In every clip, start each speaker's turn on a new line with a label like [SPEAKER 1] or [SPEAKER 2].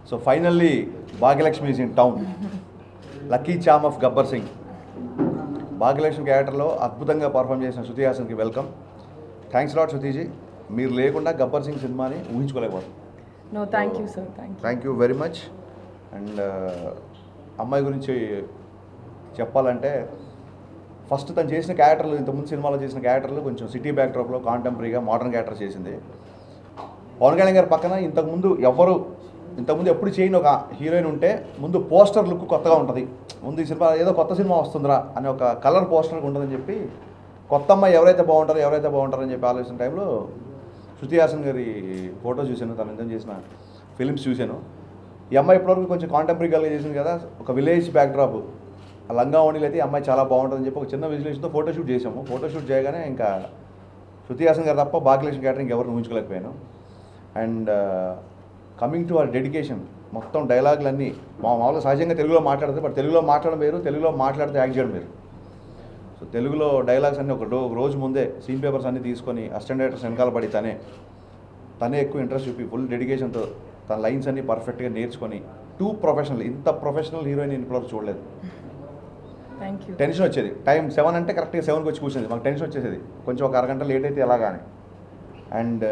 [SPEAKER 1] So finally Bhagyalakshmi is in town. Lucky charm of Gabbar Singh. Bhagyalakshmi క్యారెక్టర్లో అద్భుతంగా perform చేసిన శృతి హాసన్కి వెల్కమ్. థ్యాంక్స్ లాట్ శృతిజీ. మీరు లేకుండా గబ్బర్ సింగ్ సినిమాని ఊహించుకోలేకపోతాం.
[SPEAKER 2] No, thank you, sir.
[SPEAKER 1] Thank you very much. And అమ్మాయి గురించి చెప్పాలంటే ఫస్ట్ తను చేసిన క్యారెక్టర్లు, ఇంతకుముందు సినిమాలో చేసిన క్యారెక్టర్లు కొంచెం సిటీ బ్యాక్డ్రాప్లో కాంటెంపరీగా మోడర్న్ క్యారెక్టర్ చేసింది. పవన్ కళ్యాణ్ గారి పక్కన ఇంతకుముందు ఎప్పుడు చేయని ఒక హీరోయిన్ ఉంటే ముందు పోస్టర్ లుక్ కొత్తగా ఉంటుంది. ముందు ఈ సినిమా ఏదో కొత్త సినిమా వస్తుందిరా అనే ఒక కలర్ పోస్టర్ ఉంటుందని చెప్పి కొత్త అమ్మాయి ఎవరైతే బాగుంటారని చెప్పి ఆలోచన టైంలో శృతి హాసన్ గారి ఫోటో చూశాను, తను నిజం చేసిన ఫిలిమ్స్ చూశాను. ఈ అమ్మాయి ఇప్పటివరకు కొంచెం కాంటెంపరీగా చేసింది కదా, ఒక విలేజ్ బ్యాక్డ్రాప్, ఆ లంగా ఓణీలు అయితే ఈ అమ్మాయి చాలా బాగుంటుందని చెప్పి ఒక చిన్న విజులేషన్తో ఫోటోషూట్ చేసాము. ఫోటోషూట్ చేయగానే ఇంకా శృతి హాసన్ గారు తప్ప భాగ్యలక్ష్మి క్యారెక్టర్ ఎవరిని ఊహించుకోలేకపోయాను. And coming to our dedication, మొత్తం డైలాగులన్నీ మామూలుగా సహజంగా తెలుగులో మాట్లాడుతుంది, బట్ తెలుగులో మాట్లాడడం వేరు, తెలుగులో మాట్లాడితే యాక్ట్ చేయడం వేరు. సో తెలుగులో డైలాగ్స్ అన్నీ ఒక రోజు ముందే సీన్ పేపర్స్ అన్నీ తీసుకొని అసిస్టెంట్ డైరెక్టర్స్ వెనకాల పడి తనే ఎక్కువ ఇంట్రెస్ట్ చూపి ఫుల్ డెడికేషన్తో తన లైన్స్ అన్నీ పర్ఫెక్ట్గా నేర్చుకొని ప్రొఫెషనల్, ఇంత ప్రొఫెషనల్ హీరోయిన్ ఇంట్లో చూడలేదు. టెన్షన్ వచ్చేది, టైం 7 అంటే కరెక్ట్గా 7కి వచ్చి కూర్చుంది, మాకు టెన్షన్ వచ్చేసేది కొంచెం ఒక అరగంట లేట్ అయితే ఎలాగానే. అండ్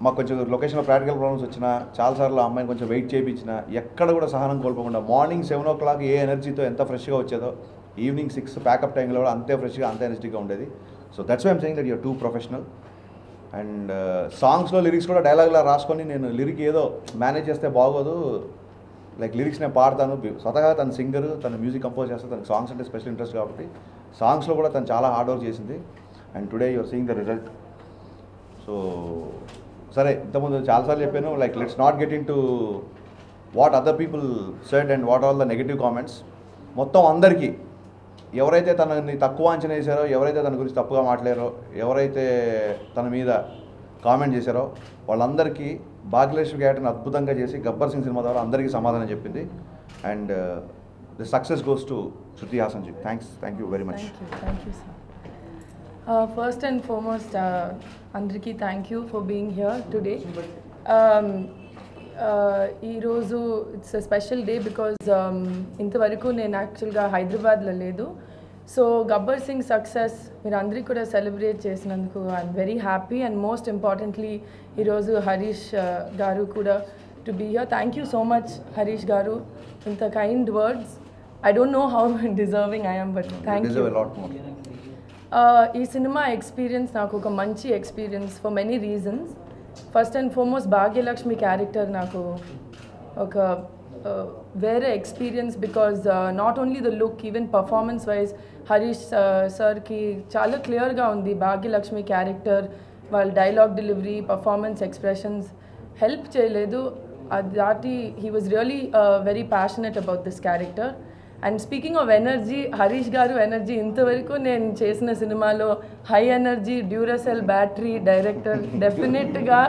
[SPEAKER 1] మాకు కొంచెం లొకేషన్లో ప్రాక్టికల్ ప్రాబ్లమ్స్ వచ్చినా చాలాసార్లు ఆ అమ్మాయిని కొంచెం వెయిట్ చేయించిన ఎక్కడ కూడా సహనం కోల్పోకుండా మార్నింగ్ 7 o'clock ఏ ఎనర్జీతో ఎంత ఫ్రెష్గా వచ్చేదో ఈవినింగ్ 6 ప్యాకప్ టైంలో కూడా అంతే ఫ్రెష్గా అంతే ఎనర్జీగా ఉండేది. So that's why I'm saying that you're too professional. And సాంగ్స్లో లిరిక్స్ కూడా డైలాగ్లా రాసుకొని నేను లిరిక్ ఏదో మేనేజ్ చేస్తే బాగోదు, లైక్ లిరిక్స్ నేను పాడతాను. స్వతగా తన సింగర్, తన మ్యూజిక్ కంపోజ్ చేస్తే తనకు సాంగ్స్ అంటే స్పెషల్ ఇంట్రెస్ట్ కాబట్టి సాంగ్స్లో కూడా తను చాలా హార్డ్ వర్క్ చేసింది. And today you're seeing the result. So సరే, ఇంతకుముందు చాలాసార్లు చెప్పాను, like let's not get into what other people said and what all the negative comments. మొత్తం అందరికీ ఎవరైతే తనని తక్కువ అంచనా వేశారో, ఎవరైతే తన గురించి తప్పుగా మాట్లాడారో, ఎవరైతే తన మీద కామెంట్ చేశారో వాళ్ళందరికీ భాగ్యలక్ష్మి క్యారెక్టర్ని అద్భుతంగా చేసి గబ్బర్ సింగ్ సినిమా ద్వారా అందరికీ సమాధానం చెప్పింది. And the success goes to Shruti Haasan ji. Thank you very much.
[SPEAKER 2] Thank you, sir. First and foremost, అందరికీ thank you for being here today. ఈరోజు it's a special day because ఇంతవరకు నేను యాక్చువల్గా హైదరాబాద్లో లేదు. సో గబ్బర్ సింగ్ సక్సెస్ మీరు అందరికీ కూడా సెలబ్రేట్ చేసినందుకు I'm very happy. And most importantly ఈరోజు హరీష్ గారు కూడా to be here. Thank you so much Harish garu, ఇంత kind words. I don't know how deserving I am, but thank you. ఈ సినిమా ఎక్స్పీరియన్స్ నాకు ఒక మంచి experience for many reasons. First and foremost Bhagyalakshmi character నాకు ఒక వేరే experience because not only the look, even performance wise Harish సార్కి చాలా క్లియర్గా ఉంది భాగ్యలక్ష్మి క్యారెక్టర్. వాళ్ళ dialogue delivery, performance, expressions help చేయలేదు. అది దాటి he was really very passionate about this character. And speaking of energy, Harish గారు ఎనర్జీ ఇంతవరకు నేను చేసిన సినిమాలో high energy Duracell battery director డెఫినెట్గా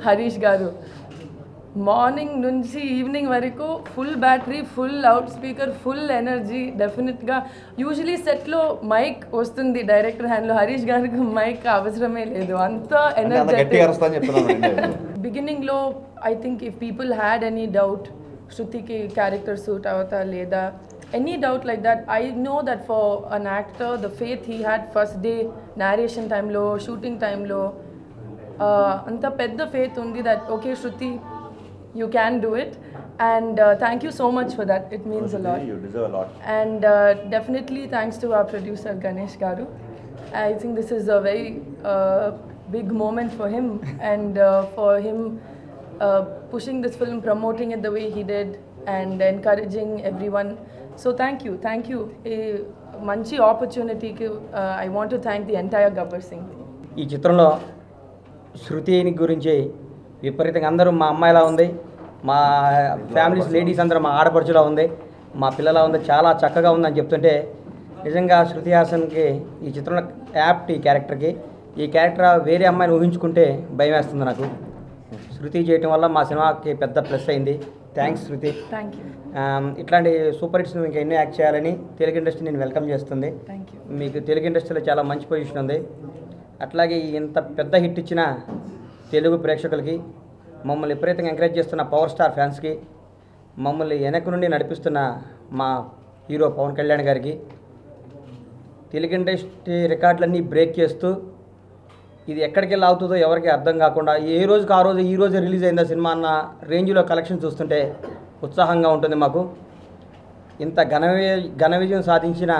[SPEAKER 2] హరీష్ గారు. మార్నింగ్ నుంచి ఈవినింగ్ వరకు full battery, full loud speaker, full energy డెఫినెట్గా. యూజువలీ సెట్లో మైక్ వస్తుంది డైరెక్టర్ హ్యాండ్లో, హరీష్ గారికి మైక్ అవసరమే లేదు, అంత ఎనర్జెటిక్. బిగినింగ్లో I think if people had any doubt శృతికి క్యారెక్టర్ సూట్ అవుతా లేదా, any doubt like that, I know that for an actor the faith he had first day narration time lo, shooting time lo, anta pedda faith undi that okay Shruti, you can do it. And thank you so much for that, it means a lot.
[SPEAKER 1] You deserve a lot.
[SPEAKER 2] And definitely thanks to our producer Ganesh garu. I think this is a very big moment for him and for him pushing this film, promoting it the way he did and encouraging everyone. So thank you. మంచి ఆపర్చునిటీకి I want to thank the entire Gabbar Singh.
[SPEAKER 3] ఈ చిత్రంలో శృతిని గురించి విపరీతంగా అందరూ మా అమ్మాయిలా ఉంది, మా ఫ్యామిలీస్ లేడీస్ అందరూ మా ఆడపడుచులా ఉంది, మా పిల్లలా ఉంది, చాలా చక్కగా ఉందని చెప్తుంటే నిజంగా శృతి హాసన్కి ఈ చిత్రంలో యాప్ట్ ఈ క్యారెక్టర్కి. ఈ క్యారెక్టర్ వేరే అమ్మాయిని ఊహించుకుంటే భయం వేస్తుంది నాకు. శృతి చేయటం వల్ల మా సినిమాకి పెద్ద ప్లస్ అయింది. Thanks Shruti.
[SPEAKER 2] Thank you.
[SPEAKER 3] ఇట్లాంటి సూపర్ హిట్స్ ఇంకా ఎన్నో యాక్ట్ చేయాలని తెలుగు ఇండస్ట్రీ నేను వెల్కమ్ చేస్తుంది.
[SPEAKER 2] Thank you.
[SPEAKER 3] మీకు తెలుగు ఇండస్ట్రీలో చాలా మంచి పొజిషన్ ఉంది. అట్లాగే ఇంత పెద్ద హిట్ ఇచ్చిన తెలుగు ప్రేక్షకులకి మమ్మల్ని విపరీతంగా ఎంకరేజ్ చేస్తున్న పవర్ స్టార్ ఫ్యాన్స్కి, మమ్మల్ని వెనక నుండి నడిపిస్తున్న మా హీరో పవన్ కళ్యాణ్ గారికి, తెలుగు ఇండస్ట్రీ రికార్డులన్నీ బ్రేక్ చేస్తూ ఇది ఎక్కడికి వెళ్ళి అవుతుందో ఎవరికి అర్థం కాకుండా ఏ రోజుకి ఆ రోజు ఈ రోజు రిలీజ్ అయిందా సినిమా అన్న రేంజ్లో కలెక్షన్ చూస్తుంటే ఉత్సాహంగా ఉంటుంది మాకు. ఇంత ఘన విజయం సాధించిన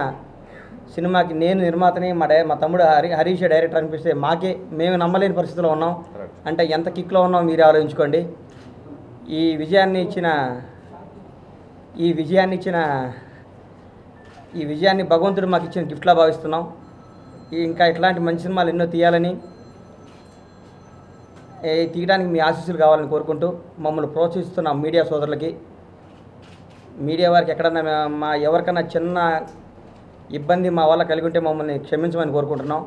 [SPEAKER 3] సినిమాకి నేను నిర్మాతని, మా తమ్ముడు హరీష్ డైరెక్టర్ అనిపిస్తే మేము నమ్మలేని పరిస్థితిలో ఉన్నాం. అంటే ఎంత కిక్లో ఉన్నాం మీరే ఆలోచించుకోండి. ఈ విజయాన్ని భగవంతుడు మాకు ఇచ్చిన గిఫ్ట్లా భావిస్తున్నాం. ఇంకా ఇట్లాంటి మంచి సినిమాలు ఎన్నో తీయాలని, తీయడానికి మీ ఆశీస్సులు కావాలని కోరుకుంటూ మమ్మల్ని ప్రోత్సహిస్తున్న మీడియా సోదరులకి, మీడియా వారికి ఎక్కడన్నా ఎవరికన్నా చిన్న ఇబ్బంది మా వల్ల కలిగి ఉంటే మమ్మల్ని క్షమించమని కోరుకుంటున్నాం.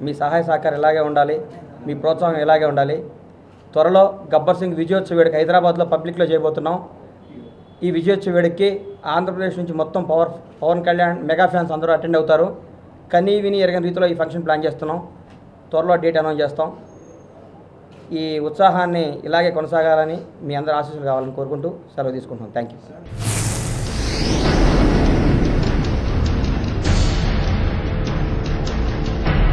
[SPEAKER 3] మీ సహాయ సహకారం ఇలాగే ఉండాలి, మీ ప్రోత్సాహం ఇలాగే ఉండాలి. త్వరలో గబ్బర్ సింగ్ విజయోత్సవ వేడుక హైదరాబాద్లో పబ్లిక్లో చేయబోతున్నాం. ఈ విజయోత్సవ వేడుకకి ఆంధ్రప్రదేశ్ నుంచి మొత్తం పవన్ కళ్యాణ్ మెగా ఫ్యాన్స్ అందరూ అటెండ్ అవుతారు. కనీ విని ఎరగని రీతిలో ఈ ఫంక్షన్ ప్లాన్ చేస్తున్నాం. త్వరలో డేట్ అనౌన్స్ చేస్తాం. ఈ ఉత్సాహాన్ని ఇలాగే కొనసాగాలని మీ అందరూ ఆశీస్సులు కావాలని కోరుకుంటూ సెలవు తీసుకుంటున్నాం. Thank you.